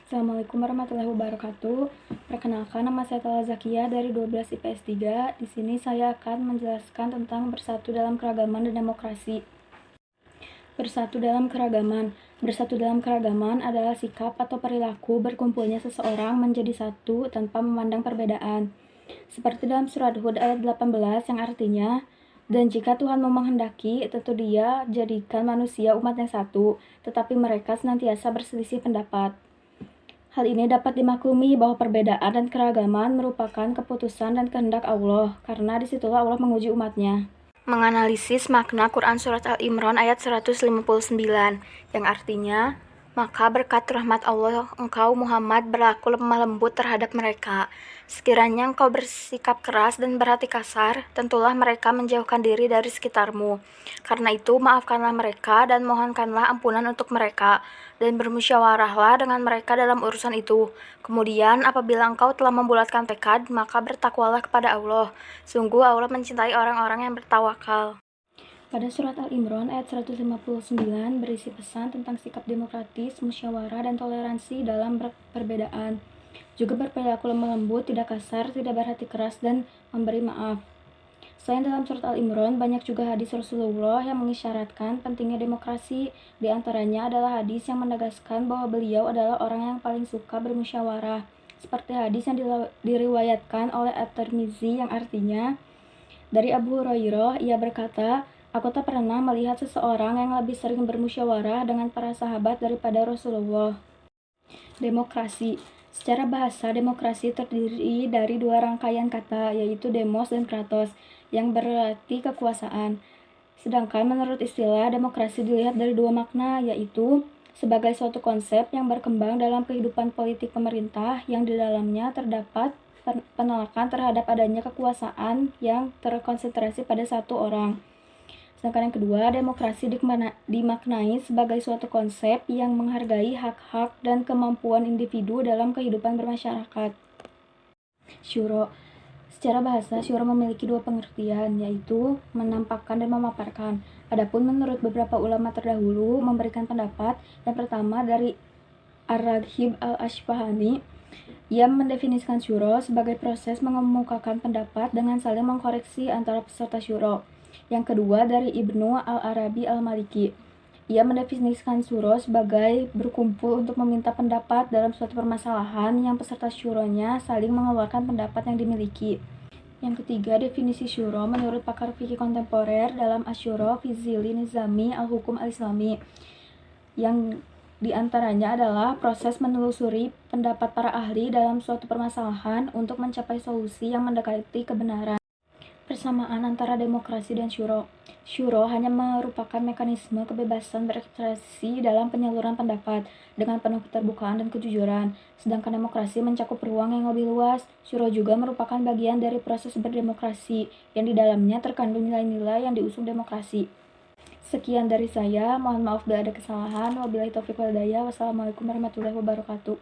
Assalamualaikum warahmatullahi wabarakatuh. Perkenalkan, nama saya Tala Zakia dari 12 IPS 3. Di sini saya akan menjelaskan tentang bersatu dalam keragaman dan demokrasi. Bersatu dalam keragaman. Bersatu dalam keragaman adalah sikap atau perilaku berkumpulnya seseorang menjadi satu tanpa memandang perbedaan. Seperti dalam surat Hud ayat 18 yang artinya, dan jika Tuhan mau menghendaki, tentu Dia jadikan manusia umat yang satu, tetapi mereka senantiasa berselisih pendapat. Hal ini dapat dimaklumi bahwa perbedaan dan keragaman merupakan keputusan dan kehendak Allah, karena disitulah Allah menguji umatnya. Menganalisis makna Quran Surat Al-Imran ayat 159, yang artinya, maka berkat rahmat Allah engkau Muhammad berlaku lemah lembut terhadap mereka. Sekiranya engkau bersikap keras dan berhati kasar, tentulah mereka menjauhkan diri dari sekitarmu. Karena itu maafkanlah mereka dan mohonkanlah ampunan untuk mereka, dan bermusyawarahlah dengan mereka dalam urusan itu. Kemudian apabila engkau telah membulatkan tekad, maka bertakwalah kepada Allah. Sungguh Allah mencintai orang-orang yang bertawakal. Pada surat Al-Imran ayat 159 berisi pesan tentang sikap demokratis, musyawarah, dan toleransi dalam perbedaan. Juga berperilaku lemah lembut, tidak kasar, tidak berhati keras, dan memberi maaf. Selain dalam surat Al-Imran, banyak juga hadis Rasulullah yang mengisyaratkan pentingnya demokrasi. Di antaranya adalah hadis yang menegaskan bahwa beliau adalah orang yang paling suka bermusyawarah. Seperti hadis yang diriwayatkan oleh At-Tirmizi yang artinya, dari Abu Hurairah, ia berkata, aku tak pernah melihat seseorang yang lebih sering bermusyawarah dengan para sahabat daripada Rasulullah. Demokrasi. Secara bahasa, demokrasi terdiri dari dua rangkaian kata, yaitu demos dan kratos, yang berarti kekuasaan. Sedangkan menurut istilah, demokrasi dilihat dari dua makna, yaitu sebagai suatu konsep yang berkembang dalam kehidupan politik pemerintah yang di dalamnya terdapat penolakan terhadap adanya kekuasaan yang terkonsentrasi pada satu orang. Sedangkan yang kedua, demokrasi dimaknai sebagai suatu konsep yang menghargai hak-hak dan kemampuan individu dalam kehidupan bermasyarakat. Syuro. Secara bahasa, syuro memiliki dua pengertian, yaitu menampakkan dan memaparkan. Adapun menurut beberapa ulama terdahulu memberikan pendapat, yang pertama dari Ar-Raghib Al-Asfahani, ia mendefinisikan syuro sebagai proses mengemukakan pendapat dengan saling mengkoreksi antara peserta syuro. Yang kedua dari Ibnu Al-Arabi Al-Maliki. Ia mendefinisikan syuro sebagai berkumpul untuk meminta pendapat dalam suatu permasalahan yang peserta syuronya saling mengeluarkan pendapat yang dimiliki. Yang ketiga, definisi syuro menurut pakar fikih kontemporer dalam Asyuro fi Zilli Nizami Al-Hukum Al-Islami, yang diantaranya adalah proses menelusuri pendapat para ahli dalam suatu permasalahan untuk mencapai solusi yang mendekati kebenaran. Persamaan antara demokrasi dan syuro. Syuro hanya merupakan mekanisme kebebasan berekspresi dalam penyaluran pendapat dengan penuh keterbukaan dan kejujuran. Sedangkan demokrasi mencakup ruang yang lebih luas. Syuro juga merupakan bagian dari proses berdemokrasi yang di dalamnya terkandung nilai-nilai yang diusung demokrasi. Sekian dari saya, mohon maaf bila ada kesalahan. Wabillahi taufiq wal hidayah. Wassalamualaikum warahmatullahi wabarakatuh.